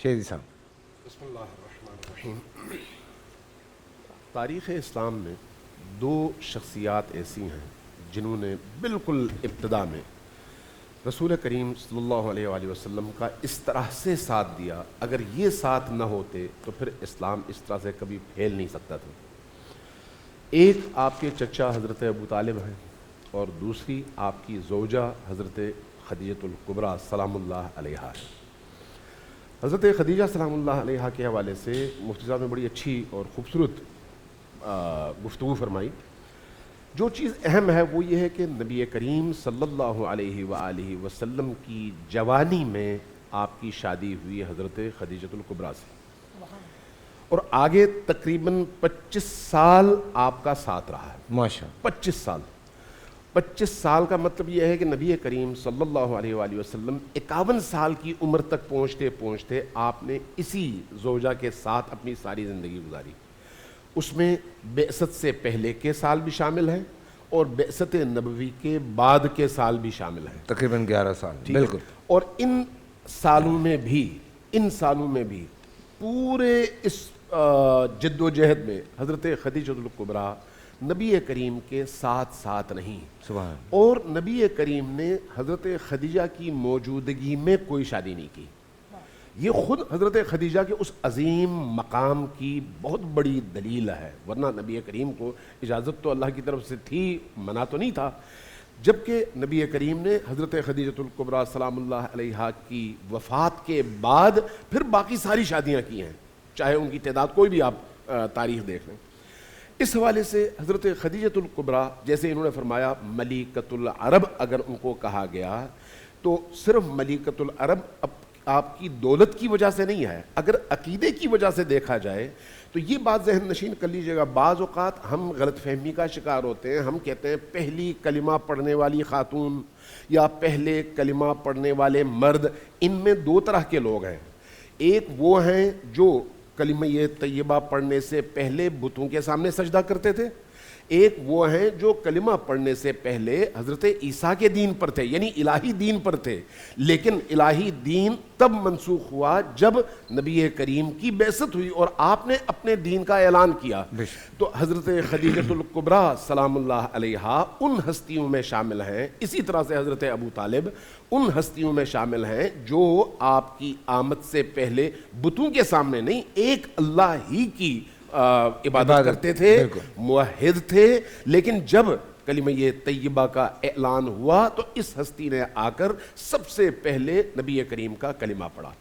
شیخ صاحب. بسم اللہ الرحمن الرحیم. تاریخ اسلام میں دو شخصیات ایسی ہیں جنہوں نے بالکل ابتدا میں رسول کریم صلی اللہ علیہ وآلہ وسلم کا اس طرح سے ساتھ دیا. اگر یہ ساتھ نہ ہوتے تو پھر اسلام اس طرح سے کبھی پھیل نہیں سکتا تھا. ایک آپ کے چچا حضرت ابو طالب ہیں اور دوسری آپ کی زوجہ حضرت خدیجۃ الکبریٰ سلام اللہ علیہا. حضرت خدیجہ سلام اللہ علیہا کے حوالے سے مفتی صاحب نے بڑی اچھی اور خوبصورت گفتگو فرمائی. جو چیز اہم ہے وہ یہ ہے کہ نبی کریم صلی اللہ علیہ وآلہ وسلم کی جوانی میں آپ کی شادی ہوئی حضرت خدیجۃ الکبریٰ سے، اور آگے تقریباً 25 سال آپ کا ساتھ رہا ہے. ماشاء 25 سال. 25 سال کا مطلب یہ ہے کہ نبی کریم صلی اللہ علیہ وآلہ وسلم 51 سال کی عمر تک پہنچتے پہنچتے آپ نے اسی زوجہ کے ساتھ اپنی ساری زندگی گزاری. اس میں بعثت سے پہلے کے سال بھی شامل ہیں اور بعثت نبوی کے بعد کے سال بھی شامل ہیں، تقریباً 11 سال. بالکل. اور ان سالوں میں بھی پورے اس جد و جہد میں حضرت خدیجۃ الکبریٰ نبی کریم کے ساتھ نہیں. سبحان. اور نبی کریم نے حضرت خدیجہ کی موجودگی میں کوئی شادی نہیں کی. یہ خود حضرت خدیجہ کے اس عظیم مقام کی بہت بڑی دلیل ہے، ورنہ نبی کریم کو اجازت تو اللہ کی طرف سے تھی، منع تو نہیں تھا. جبکہ نبی کریم نے حضرت خدیجۃ الکبریٰ سلام اللہ علیہا کی وفات کے بعد پھر باقی ساری شادیاں کی ہیں، چاہے ان کی تعداد کوئی بھی آپ تاریخ دیکھ لیں. اس حوالے سے حضرت خدیجۃ الکبریٰ، جیسے انہوں نے فرمایا ملکۃ العرب اگر ان کو کہا گیا تو صرف ملکۃ العرب آپ کی دولت کی وجہ سے نہیں ہے. اگر عقیدے کی وجہ سے دیکھا جائے تو یہ بات ذہن نشین کر لیجیے گا. بعض اوقات ہم غلط فہمی کا شکار ہوتے ہیں. ہم کہتے ہیں پہلی کلمہ پڑھنے والی خاتون یا پہلے کلمہ پڑھنے والے مرد. ان میں دو طرح کے لوگ ہیں. ایک وہ ہیں جو کلمہ طیبہ پڑھنے سے پہلے بتوں کے سامنے سجدہ کرتے تھے. ایک وہ ہیں جو کلمہ پڑھنے سے پہلے حضرت عیسیٰ کے دین پر تھے، یعنی الہی دین پر تھے. لیکن الہی دین تب منسوخ ہوا جب نبی کریم کی بعثت ہوئی اور آپ نے اپنے دین کا اعلان کیا. تو حضرت خدیجۃ الکبریٰ سلام اللہ علیہا ان ہستیوں میں شامل ہیں. اسی طرح سے حضرت ابو طالب ان ہستیوں میں شامل ہیں جو آپ کی آمد سے پہلے بتوں کے سامنے نہیں، ایک اللہ ہی کی عبادت کرتے تھے، موحد تھے. لیکن جب کلمہ طیبہ کا اعلان ہوا تو اس ہستی نے آ کر سب سے پہلے نبی کریم کا کلمہ پڑھا.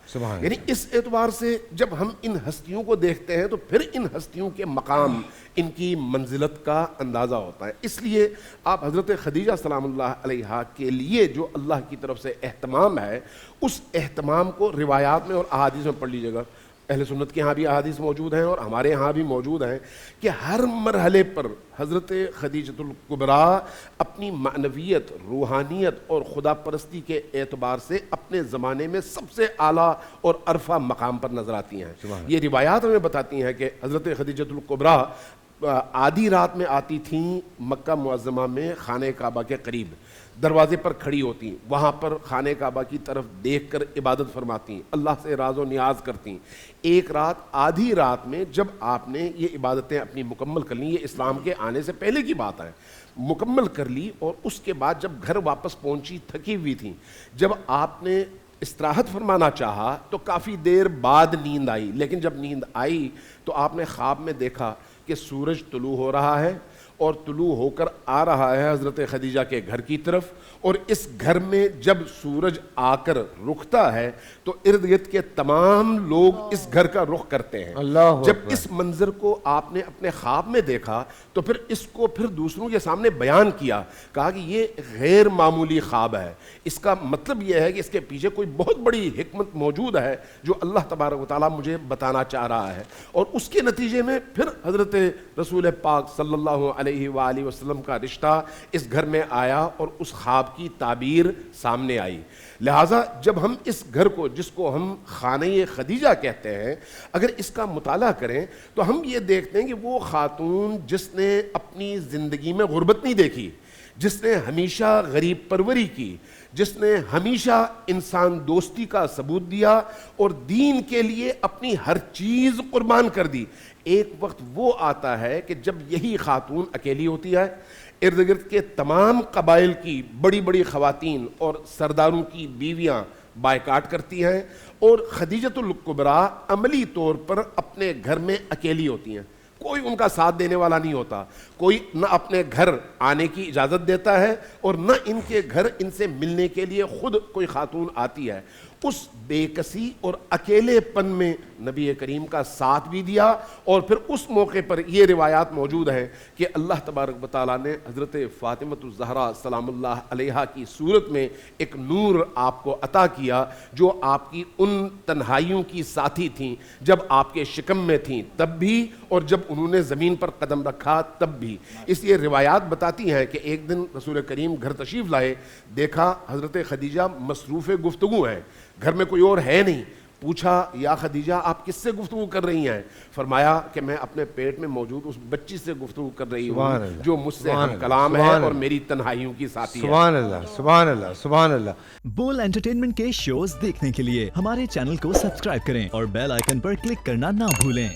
یعنی اس اعتبار سے جب ہم ان ہستیوں کو دیکھتے ہیں تو پھر ان ہستیوں کے مقام، ان کی منزلت کا اندازہ ہوتا ہے. اس لیے آپ حضرت خدیجہ سلام اللہ علیہا کے لیے جو اللہ کی طرف سے اہتمام ہے، اس اہتمام کو روایات میں اور احادیث میں پڑھ لیجیے گا. اہل سنت کے ہاں بھی احادیث موجود ہیں اور ہمارے ہاں بھی موجود ہیں کہ ہر مرحلے پر حضرت خدیجۃ الکبریٰ اپنی معنویت، روحانیت اور خدا پرستی کے اعتبار سے اپنے زمانے میں سب سے اعلیٰ اور عرفہ مقام پر نظر آتی ہیں. یہ روایات ہمیں بتاتی ہیں کہ حضرت خدیجۃ الکبریٰ آدھی رات میں آتی تھیں مکہ معظمہ میں خانہ کعبہ کے قریب، دروازے پر کھڑی ہوتی، وہاں پر خانہ کعبہ کی طرف دیکھ کر عبادت فرماتی، اللہ سے راز و نیاز کرتی. ایک رات آدھی رات میں جب آپ نے یہ عبادتیں اپنی مکمل کر لیں، یہ اسلام کے آنے سے پہلے کی بات ہے، مکمل کر لی، اور اس کے بعد جب گھر واپس پہنچی تھکی ہوئی تھیں، جب آپ نے استراحت فرمانا چاہا تو کافی دیر بعد نیند آئی. لیکن جب نیند آئی تو آپ نے خواب میں دیکھا کہ سورج طلوع ہو رہا ہے اور طلوع ہو کر آ رہا ہے حضرت خدیجہ کے گھر کی طرف، اور اس گھر میں جب سورج آ کر رکتا ہے تو ارد گرد کے تمام لوگ اس گھر کا رخ کرتے ہیں. جب اس منظر کو آپ نے اپنے خواب میں دیکھا تو پھر اس کو پھر دوسروں کے سامنے بیان کیا، کہا کہ یہ غیر معمولی خواب ہے. اس کا مطلب یہ ہے کہ اس کے پیچھے کوئی بہت بڑی حکمت موجود ہے جو اللہ تبارک و تعالیٰ مجھے بتانا چاہ رہا ہے. اور اس کے نتیجے میں پھر حضرت رسول پاک صلی اللہ علیہ وآلہ وسلم کا رشتہ اس گھر میں آیا اور اس خواب کی تعبیر سامنے آئی. لہٰذا جب ہم اس گھر کو، جس کو ہم خانہ خدیجہ کہتے ہیں، اگر اس کا مطالعہ کریں تو ہم یہ دیکھتے ہیں کہ وہ خاتون جس نے اپنی زندگی میں غربت نہیں دیکھی، جس نے ہمیشہ غریب پروری کی، جس نے ہمیشہ انسان دوستی کا ثبوت دیا اور دین کے لیے اپنی ہر چیز قربان کر دی، ایک وقت وہ آتا ہے کہ جب یہی خاتون اکیلی ہوتی ہے، ارد گرد کے تمام قبائل کی بڑی بڑی خواتین اور سرداروں کی بیویاں بائیکاٹ کرتی ہیں، اور خدیجۃ الکبریٰ عملی طور پر اپنے گھر میں اکیلی ہوتی ہیں، کوئی ان کا ساتھ دینے والا نہیں ہوتا، کوئی نہ اپنے گھر آنے کی اجازت دیتا ہے اور نہ ان کے گھر ان سے ملنے کے لیے خود کوئی خاتون آتی ہے۔ اس بے کسی اور اکیلے پن میں نبی کریم کا ساتھ بھی دیا، اور پھر اس موقع پر یہ روایات موجود ہیں کہ اللہ تبارک و تعالیٰ نے حضرت فاطمۃ الزہرا سلام اللہ علیہا کی صورت میں ایک نور آپ کو عطا کیا، جو آپ کی ان تنہائیوں کی ساتھی تھیں جب آپ کے شکم میں تھیں تب بھی، اور جب انہوں نے زمین پر قدم رکھا تب بھی۔ اس لیے روایات بتاتی ہیں کہ ایک دن رسول کریم گھر تشریف لائے، دیکھا حضرت خدیجہ مصروف گفتگو ہیں، گھر میں کوئی اور ہے نہیں۔ پوچھا یا خدیجہ آپ کس سے گفتگو کر رہی ہیں؟ فرمایا کہ میں اپنے پیٹ میں موجود اس بچی سے گفتگو کر رہی ہوں جو مجھ سے ہم کلام ہے اور میری تنہائیوں کی ساتھی ہے۔ سبحان اللہ، سبحان اللہ، سبحان اللہ۔ بول انٹرٹینمنٹ کے شوز دیکھنے کے لیے ہمارے چینل کو سبسکرائب کریں اور بیل آئیکن پر کلک کرنا نہ بھولیں۔